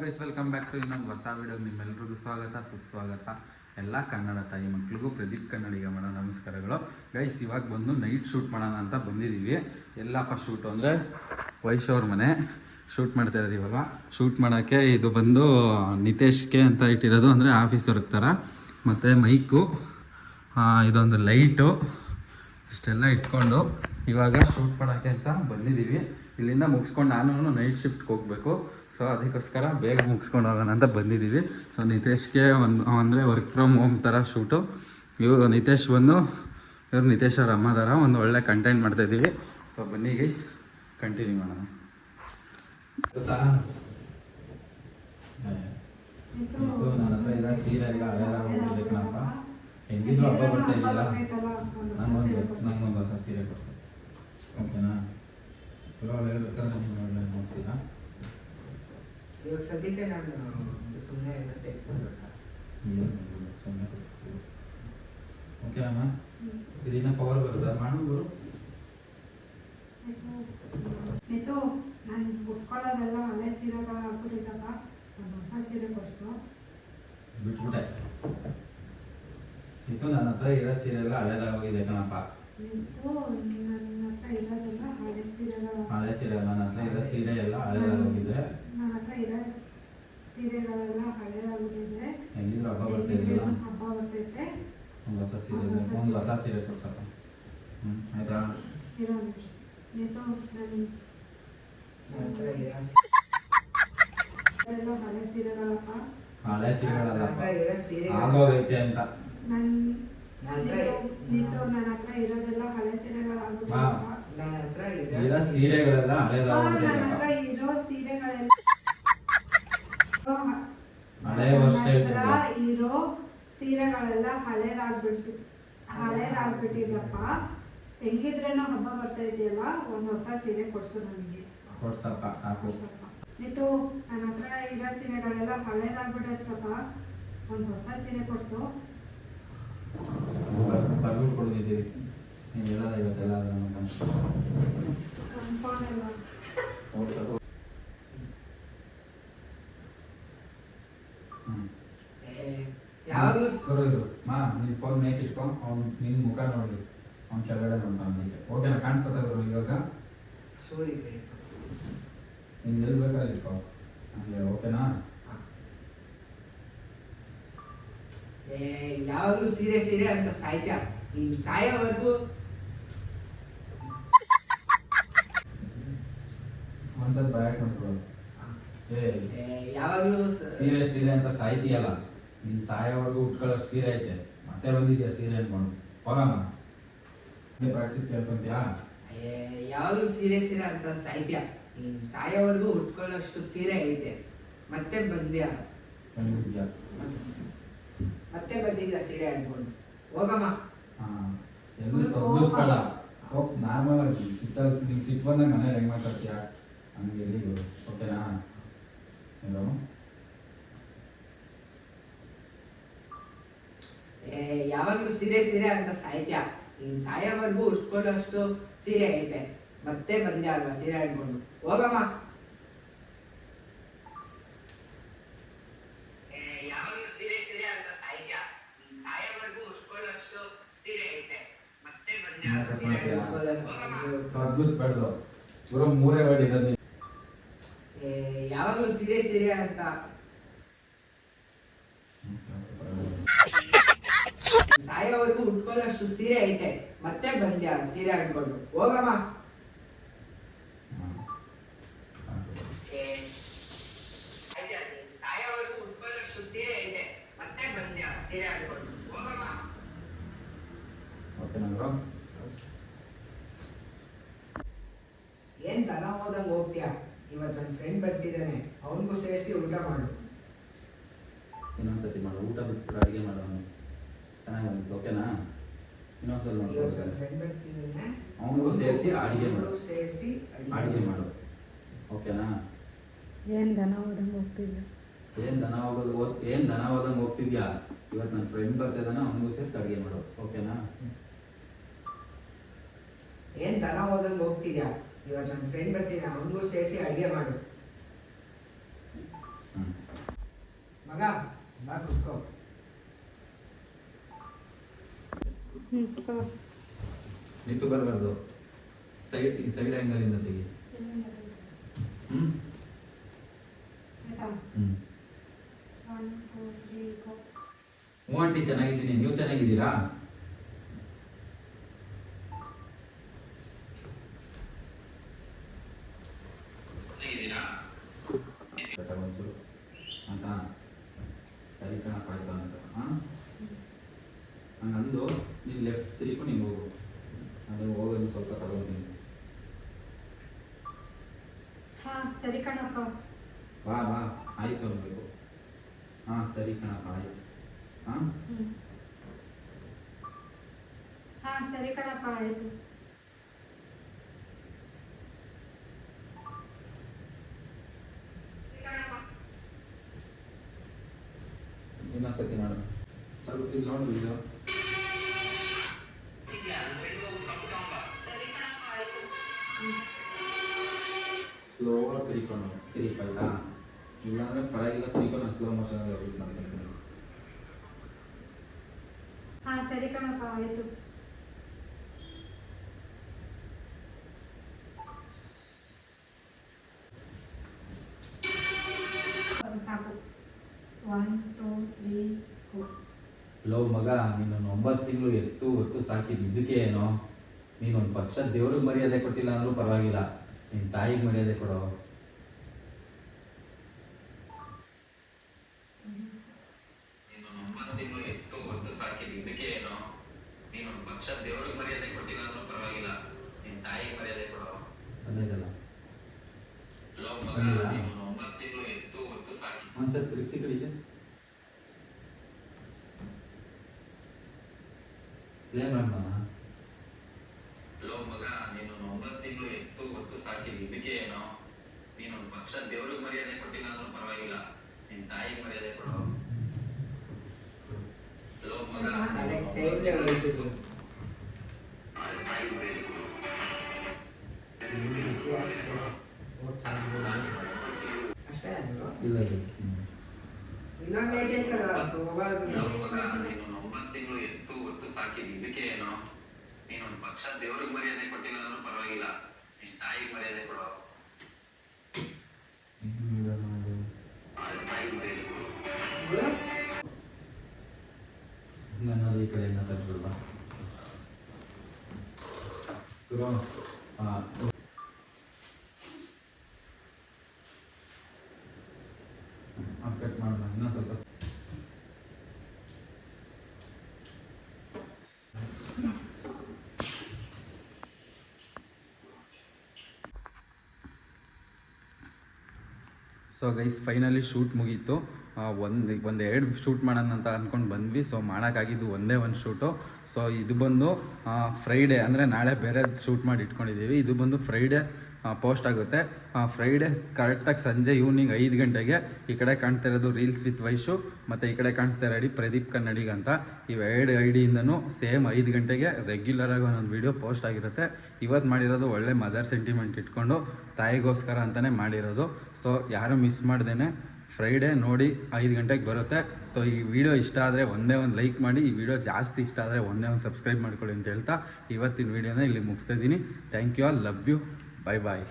Guys welcome back to ಇನ್ನೊಂದು ಹೊಸ video. ನಿಮ್ಮೆಲ್ಲರಿಗೂ ಸ್ವಾಗತ ಸುಸ್ವಾಗತ. ಎಲ್ಲ ಕನ್ನಡ ತಾಯಿ ಮಕ್ಳಿಗೂ ಪ್ರದೀಪ್ ಕನ್ನಡಿಗ ಮಾಡೋ ನಮಸ್ಕಾರಗಳು. ಗೈಸ್ ಇವಾಗ ಬಂದು ನೈಟ್ ಶೂಟ್ ಮಾಡೋಣ ಅಂತ ಬಂದಿದ್ದೀವಿ. ಎಲ್ಲಪ್ಪ ಶೂಟು ಅಂದರೆ ವೈಶ್ ಅವ್ರ ಮನೆ ಶೂಟ್ ಮಾಡ್ತಾ ಇರೋದು. ಇವಾಗ ಶೂಟ್ ಮಾಡೋಕ್ಕೆ ಇದು ಬಂದು ನಿತೇಶ್ಗೆ ಅಂತ ಇಟ್ಟಿರೋದು, ಅಂದರೆ ಆಫೀಸ್ ವರ್ಕ್ ಥರ. ಮತ್ತು ಮೈಕು, ಇದೊಂದು ಲೈಟು, ಇಷ್ಟೆಲ್ಲ ಇಟ್ಕೊಂಡು ಇವಾಗ ಶೂಟ್ ಮಾಡೋಕ್ಕೆ ಅಂತ ಬಂದಿದ್ದೀವಿ. ಇಲ್ಲಿಂದ ಮುಗಿಸ್ಕೊಂಡು ನಾನು ನೈಟ್ ಶಿಫ್ಟ್ಗೆ ಹೋಗಬೇಕು. ಸೊ ಅದಕ್ಕೋಸ್ಕರ ಬೇಗ ಮುಗಿಸ್ಕೊಂಡು ಹೋಗೋಣ ಅಂತ ಬಂದಿದ್ದೀವಿ. ಸೊ ನಿತೇಶ್ಗೆ ಅಂದರೆ ವರ್ಕ್ ಫ್ರಮ್ ಹೋಮ್ ಥರ ಶೂಟು. ಇವರು ನಿತೇಶ್ ಬಂದು ನಿತೇಶ್ ಅವ್ರ ಅಮ್ಮ ಥರ ಒಂದು ಒಳ್ಳೆ ಕಂಟೆಂಟ್ ಮಾಡ್ತಾಯಿದ್ದೀವಿ. ಸೊ ಬನ್ನಿ ಗೈಸ್, ಕಂಟಿನ್ಯೂ ಮಾಡೋಣ. ನನ್ನ ಹತ್ರ ಇಲ್ಲ ಸೀರೆ ಎಲ್ಲ ಹಳೆಯದಾಗಬೇಕಪ್ಪ. ಹೆಂಗಿದ್ರು ಹಬ್ಬ ಬರ್ತಾ ಇದೆಯಲ್ಲ, ನಂಗೊಂದು ಹೊಸ ಸೀರೆ ಕೊಡ್ತೀನಿ, ಓಕೆನಾ? ಇವಾಗ ಹೇಳ್ಬೇಕಾದ್ರೆ ನೀವು ನೋಡ್ತೀರಾ? ಇವಾಗ ಸದ್ಯಕ್ಕೆ ನಾನು ಸುಮ್ಮನೆ ಸುಮ್ಮನೆ ಓಕೆ ಅಮ್ಮ. ಇದನ್ನ ಪವರ್ ಬರುತ್ತಾ ಮಾಡ್ಬೋದು? ಇದು ನಾನು ಉಟ್ಕೊಳ್ಳೋದೆಲ್ಲ ಹಳೆ ಸೀರೆಗಳು ಹಾಕ್ಬಿಟ್ಟಿದ್ದಪ್ಪ, ಒಂದು ಹೊಸ ಸೀರೆ ಕೊಡಿಸು. ಬಿಟ್ಬಿಟ್ಟೆ. ಇದು ನನ್ನ ಹತ್ರ ಇರೋ ಸೀರೆ ಎಲ್ಲ ಹಳೇದಾಗೋಗಿದೆ ಕಣಪ್ಪ. ಇದು ನನ್ನ ಹತ್ರ ಇರೋದೆಲ್ಲ ಹಳೆ ಸೀರೆಗಳು. ಹಳೆ ಸೀರೆ, ನನ್ನ ಹತ್ರ ಇರೋ ಸೀರೆ ಎಲ್ಲ ಹಳೇದಾಗೋಗಿದೆ. ನನ್ನ ಹತ್ರ ಇರೋ ಸೀರೆಗಳೆಲ್ಲ ಹಳೇದಾಗೋಗಿದೆ. ಹೆಂಗಿದ್ರು ಹಬ್ಬ ಬರ್ತಿದ್ದಿಲ್ಲ, ಹಬ್ಬ ಬರ್ತೈತೆ. ಒಂದು ಹೊಸ ಸೀರೆ ಕೊಡ್ಸಪ್ಪ. ಆಯ್ತಾ? ಇರೋ ಇದು ಎಲ್ಲ ಹಳೆ ಸೀರೆಗಳಪ್ಪ. ಹಳೆ ಸೀರೆಗಳಲ್ಲಪ್ಪ, ಆಗೋಗೈತೆ ಅಂತ. ನನ್ನ ಹತ್ರ ಇರೋದೆಲ್ಲ ಹಳೆ ಸೀರೆಗಳಾಗ್ಬಿಟ್ಟಿದೆಯಪ್ಪ. ಇರೋ ಸೀರೆಗಳೆಲ್ಲ ನನ್ನ ಹಳೇದಾಗೋಗಿದೆ. ಹತ್ರ ಇರೋ ಸೀರೆಗಳೆಲ್ಲ ಹಳೆ ವರ್ಷ ಇರೋ ಸೀರೆಗಳೆಲ್ಲ ಹಳೇದಾಗ್ಬಿಟ್ಟಿದಪ್ಪ. ಹೆಂಗಿದ್ರೇನೋ ಹಬ್ಬ ಬರ್ತಾ ಇದೆಯಲ್ಲ, ಒಂದು ಹೊಸ ಸೀರೆ ಕೊಡ್ಸು ನನಗೆ. ಕೊಡ್ಸಪ್ಪ, ಸಾಕು. ಇದು ನನ್ನ ಹತ್ರ ಇರೋ ಸೀರೆಗಳೆಲ್ಲ ಹಳೇದಾಗ್ಬಿಟ್ಟೈತಪ್ಪ, ಒಂದು ಹೊಸ ಸೀರೆ ಕೊಡ್ಸು. ಬರ್ಬಿಟ್ಟು ಕೊಡ್ತಿದ್ದೀವಿ. ನೀವು ಹೇಳೋದ ಇವತ್ತೆಲ್ಲ ನೀನು ಫೋನ್ ಮೇಕ್ ಇಟ್ಕೊ. ಅವ್ನು ನಿನ್ನ ಮುಖ ನೋಡಿ, ಅವ್ನು ಕೆಳಗಡೆ ನೋಡ್ತಾನೆ. ಓಕೆನಾ? ಕಾಣಿಸ್ತದ ಇವಾಗ? ನಿನ್ ಎಲ್ಲಿ ಬೇಕಾದ್ರೆ ಇಟ್ಕೊ, ಹಂಗೆ ಓಕೆನಾ? ಯಾವಾಗಲೂ ಸೀರೆ ಸೀರೆ ಅಂತ ಸಾಯ್ತ್ಯ. ನೀನ್ ಸಾಯೋವರೆಗೂ ಒಂದ್ಸಲ ಬಾಯ್ ಮಾಡ್ಕೊಳ್ಳೋದು. ಯಾವಾಗಲೂ ಸೀರೆ ಸೀರೆ ಅಂತ ಸಾಯ್ತೀಯಲ್ಲ, ನೀನ್ ಸಾಯೋವರೆಗೂ ಉಟ್ಕೊಳ್ಳೋ ಸೀರೆ ಐತೆ, ಮತ್ತೆ ಬಂದಿದ್ಯಾ ಸೀರೆ ಅನ್ಕೊಂಡು. ಹೋಗಮ್ಮ, ಪ್ರಾಕ್ಟೀಸ್ ಕೇಳ್ಕೊಂತೀಯಾ? ಯಾವಾಗಲೂ ಸೀರೆ ಸೀರೆ ಅಂತ ಸಾಯ್ತ್ಯ. ನೀನ್ ಸಾಯೋವರೆಗೂ ಉಟ್ಕೊಳ್ಳೋಷ್ಟು ಸೀರೆ ಐತೆ, ಮತ್ತೆ ಬಂದ್ಯಾ ಸೀರೆ ಅನ್ಕೊಂಡು. ಹೋಗಮ್ಮ. ಎಲ್ಲಿ ತೊಂದಿಸ್ಬೇಡ. ಹೋಗ್ ನಾರ್ಮಲ್ ಆಗಿ ಸಿಟ್ಟು ಬಂದಾಗ ಮನೇಲಿ ಹೆಂಗ್ ಮಾತಾಡ್ತೀಯ ಹಂಗೆ ಎಲ್ಲಿ, ಓಕೆನಾ? ಏನು ಯಾವಾಗಲೂ ಸೀರೆ ಸೀರೆ ಅಂತ ಸಾಯ್ತ್ಯ. ನೀನ್ ಸಾಯೋವರೆಗೂ ಉಟ್ಕೊಳ್ಳೋಷ್ಟು ಸೀರೆ ಐತೆ, ಮತ್ತೆ ಬಂದ್ಯಾ ಅಲ್ವಾ ಸೀರೆ ಅನ್ಕೊಂಡು. ಹೋಗಮ್ಮ. ಯಾವಾಗಲೂ ಸೀರೆ ಸೀರೆ ಅಂತ ಸಾಯ್ತ್ಯ. ನೀನ್ ಸಾಯೋವರೆಗೂ ಉಟ್ಕೊಳ್ಳೋಷ್ಟು ಸೀರೆ ಐತೆ, ಮತ್ತೆ ಬಂದ್ಯಾ ಸೀರೆ ಅನ್ಕೊಂಡು. ತೊಂದಿಸ್ಬೇಡ್ದು. ಪೂರ ಮೂರೇ ವರ್ಡ್ ಇರೋದು. ಯಾವಾಗಲೂ ಸೀರೆ ಸೀರೆ ಅಂತ ಸಾಯೋವರೆಗೂ ಉಟ್ಕೊಳ್ಳೋಷ್ಟು ಸೀರೆ ಐತೆ, ಮತ್ತೆ ಬಂದ್ಯಾ ಸೀರೆ ಅನ್ಕೊಂಡು. ಹೋಗಮ್ಮ. ಸಾಯೋವರೆಗೂ ಉಟ್ಕೊಳ್ಳೋಷ್ಟು ಸೀರೆ ಐತೆ, ಮತ್ತೆ ಬಂದ್ಯಾ ಸೀರೆ ಅನ್ಕೊಂಡು. ಹೋಗಮ್ಮ. ಏನ್ ದನ ಹೋದಂಗ್ ಹೋಗ್ತೀಯಾ? ಇವತ್ತು ನನ್ನ ಫ್ರೆಂಡ್ ಬರ್ತಿದ್ದಾನೆ, ಅವನಿಗೂ ಸೇರಿಸಿ ಊಟ ಮಾಡು. ಇನ್ನೊಂದ್ಸತಿ ಮಾಡು, ಊಟ ಬಿಟ್ಬಿಟ್ಟು ಅಡುಗೆ ಮಾಡೋನು ಚೆನ್ನಾಗಿ ಬಂದಿತ್ತು, ಓಕೆನಾ? ಇನ್ನೊಂದ್ಸಲ ಬರ್ತಿದ್ದಾನೆ, ಅವನಿಗೂ ಸೇರಿಸಿ ಅಡುಗೆ ಮಾಡು, ಸೇರಿಸಿ ಅಡುಗೆ ಮಾಡು, ಓಕೆನಾ? ಏನ್ ದನ ಹೋದಂಗೆ ಹೋಗ್ತಿದ್ಯಾ? ಏನ್ ದನ ಹೋದಂಗೆ ಹೋಗ್ತಿದ್ಯಾ? ಇವತ್ತು ನನ್ನ ಫ್ರೆಂಡ್ ಬರ್ತಿದ್ದಾನೆ, ಅವನಿಗೂ ಸೇರಿಸಿ ಅಡುಗೆ ಮಾಡು, ಓಕೆನಾ? ಏನ್ ದನ ಹೋದಂಗೆ ಹೋಗ್ತಿದ್ಯಾ? ಇವತ್ತು ನನ್ನ ಫ್ರೆಂಡ್ ಬರ್ತಿದ್ದಾನೆ, ಅವನಿಗೂ ಸೇರಿಸಿ ಅಡುಗೆ ಮಾಡು. ಮಗ ಬಾ ಕುತ್ಕೋ. ನಿಂತು ಬರಬಾರ್ದು, ಈ ಸೈಡ್ ಆ್ಯಂಗಲಿಂದ ತೆಗಿ. ಹ್ಞೂ ಆಯ್ತಾ? ಹ್ಞೂ 1 2 3 4. ಹ್ಞೂ ಆಂಟಿ, ಚೆನ್ನಾಗಿದ್ದೀನಿ. ನೀವು ಚೆನ್ನಾಗಿದ್ದೀರಾ? ಒಂಚೂರು ಅಂತ ಸರಿ ಕಣಪ್ಪ ಆಯ್ತು ಅಂತ. ಹಾಂ, ಹಂಗಂದು ನೀನು ಲೆಫ್ಟ್ ತಿರುಗು, ನೀನು ಹೋಗು. ಅದು ಹೋಗೋದು ಸ್ವಲ್ಪ ತಗೊಳ್ತೀನಿ. ಹಾ ಸರಿ ಕಣಪ್ಪ. ಬಾ ಬಾ, ಆಯಿತು ಅನ್ಬೇಕು. ಹಾಂ ಸರಿ ಕಣಪ್ಪ, ಆಯಿತು. ಹಾಂ ಹಾ ಸರಿ ಕಣಪ್ಪ ಆಯ್ತು. ಇನ್ನೊಂದ್ಸತಿ ನೋಡು, ಸ್ವಲ್ಪ ಇಲ್ಲಿ ನೋಡು ಇದು. ಸ್ಲೋ ತಿರ್ಕೊಂಡು ಆಯ್ತಾ? ಇಲ್ಲಾಂದ್ರೆ ಪರವಾಗಿಲ್ಲ, ತಿರ್ಕೊಂಡು ಸ್ಲೋ ಮೋಷನ್ ಯೂಸ್ ಮಾಡ್ತೀನಿ. ಹಾ ಸರಿ ಕಣಪ್ಪ ಆಯ್ತು. ಸಾಕು. 1 2 3 4. ಲೋ ಮಗ, ನೀನು 9 ತಿಂಗಳು ಎತ್ತು ಹೊತ್ತು ಸಾಕಿದ್ದು ಇದಕ್ಕೆ ಏನೋ? ನೀನೊಂದು ಪಕ್ಷ ದೇವ್ರಿಗೆ ಮರ್ಯಾದೆ ಕೊಟ್ಟಿಲ್ಲ ಅಂದ್ರೂ ಪರವಾಗಿಲ್ಲ, ನಿನ್ನ ತಾಯಿಗೆ ಮರ್ಯಾದೆ ಕೊಡೋ. ನೀನು 9 ತಿಂಗಳು ಎತ್ತು ಹೊತ್ತು ಸಾಕಿದ್ದು ಇದಕ್ಕೆ ಏನೋ? ನೀನೊಂದು ಪಕ್ಷ ದೇವ್ರಿಗೆ ಮರ್ಯಾದೆ ಕೊಟ್ಟಿಲ್ಲ ಅಂದ್ರೂ ಪರವಾಗಿಲ್ಲ, ನಿನ್ನ ತಾಯಿಗೆ ಮರ್ಯಾದೆ ಕೊಡೋ. ಅದೇದಲ್ಲ ಲೋ ಮಗ, ನೀನು 9 ತಿಂಗಳು ಎತ್ತು ಹೊತ್ತು ಸಾಕಿ. ಒಂದ್ಸರಿ ತಿರುಗಿಸಿ ಕಡೆಗೆ ಪ್ಲೇ ಮಾಡೋಣ. ಲೋ ಮಗ, ನೀನು 9 ತಿಂಗಳು ಎತ್ತು ಹೊತ್ತು ಸಾಕಿದ್ದು ಇದಕ್ಕೆ ಏನೋ? ನೀನೊಂದು ಪಕ್ಷ ದೇವ್ರಿಗೆ ಮರ್ಯಾದೆ ಕೊಟ್ಟಿಲ್ಲ ಅಂದ್ರೂ ಪರವಾಗಿಲ್ಲ, ನಿನ್ನ ತಾಯಿಗೆ ಮರ್ಯಾದೆ ಕೊಡೋ. ಲೋ ಮಗ, ಕರೆಕ್ಟ್ ಟೈಮ್ಗೆ ಹೋಯ್ತಿದ್ದು. ಅಷ್ಟೇ ನೀವು ಇಲ್ಲ ಇನ್ನೊಂದು ಐತಲ್ಲ ಲೋ ಮಗ, ನೀನು 9 ತಿಂಗಳು ಎತ್ತು ಹೊತ್ತು ಸಾಕಿದ್ದು ಇದಕ್ಕೆ ಏನೋ? ನೀನೊಂದು ಪಕ್ಷ ದೇವ್ರಿಗೆ ಮರ್ಯಾದೆ ಕೊಟ್ಟಿಲ್ಲ ಅಂದ್ರೂ ಪರವಾಗಿಲ್ಲ, ನಿನ್ನ ತಾಯಿಗೆ ಮರ್ಯಾದೆ ಕೊಡೋ. ನನ್ನದು ಈ ಕಡೆ ಮಾತಾಡ್ಬಿಡ್ವಾ ಗುರು? ಕಟ್ ಮಾಡೋಣ ಇನ್ನೊಂದು ಸ್ವಲ್ಪ. ಸೊ ಗೈಸ್, ಫೈನಲಿ ಶೂಟ್ ಮುಗೀತು. ಒಂದೆರಡು ಶೂಟ್ ಮಾಡೋಣ ಅಂತ ಅಂದ್ಕೊಂಡು ಬಂದ್ವಿ. ಸೊ ಮಾಡೋಕ್ಕಾಗಿದ್ದು ಒಂದೇ ಒಂದು ಶೂಟು. ಸೊ ಇದು ಬಂದು ಫ್ರೈಡೇ, ಅಂದರೆ ನಾಳೆ ಬೇರೆ ಶೂಟ್ ಮಾಡಿ ಇಟ್ಕೊಂಡಿದ್ದೀವಿ. ಇದು ಬಂದು ಫ್ರೈಡೇ ಪೋಸ್ಟ್ ಆಗುತ್ತೆ. ಫ್ರೈಡೇ ಕರೆಕ್ಟಾಗಿ ಸಂಜೆ ಈವ್ನಿಂಗ್ 5 ಗಂಟೆಗೆ. ಈ ಕಡೆ ಕಾಣ್ತಾ ಇರೋದು ರೀಲ್ಸ್ ವಿತ್ ವೈಶು, ಮತ್ತು ಈ ಕಡೆ ಕಾಣಿಸ್ತಾ ಇರೋ ಪ್ರದೀಪ್ ಕನ್ನಡಿಗ ಅಂತ. ಇವೆರಡು ಐಡಿಯಿಂದನೂ ಸೇಮ್ 5 ಗಂಟೆಗೆ ರೆಗ್ಯುಲರಾಗಿ ಒಂದೊಂದು ವೀಡಿಯೋ ಪೋಸ್ಟ್ ಆಗಿರುತ್ತೆ. ಇವತ್ತು ಮಾಡಿರೋದು ಒಳ್ಳೆ ಮದರ್ ಸೆಂಟಿಮೆಂಟ್ ಇಟ್ಕೊಂಡು ತಾಯಿಗೋಸ್ಕರ ಅಂತಲೇ ಮಾಡಿರೋದು. ಸೊ ಯಾರು ಮಿಸ್ ಮಾಡ್ದೇ ಫ್ರೈಡೇ ನೋಡಿ 5 ಗಂಟೆಗೆ ಬರುತ್ತೆ. ಸೊ ಈ ವಿಡಿಯೋ ಇಷ್ಟ ಆದರೆ ಒಂದೇ ಒಂದು ಲೈಕ್ ಮಾಡಿ, ಈ ವಿಡಿಯೋ ಜಾಸ್ತಿ ಇಷ್ಟ ಆದರೆ ಒಂದೇ ಒಂದು ಸಬ್ಸ್ಕ್ರೈಬ್ ಮಾಡ್ಕೊಳ್ಳಿ ಅಂತ ಹೇಳ್ತಾ ಇವತ್ತಿನ ವಿಡಿಯೋನ ಇಲ್ಲಿ ಮುಗಿಸ್ತಾ ಇದ್ದೀನಿ. Thank you all, love you, bye bye.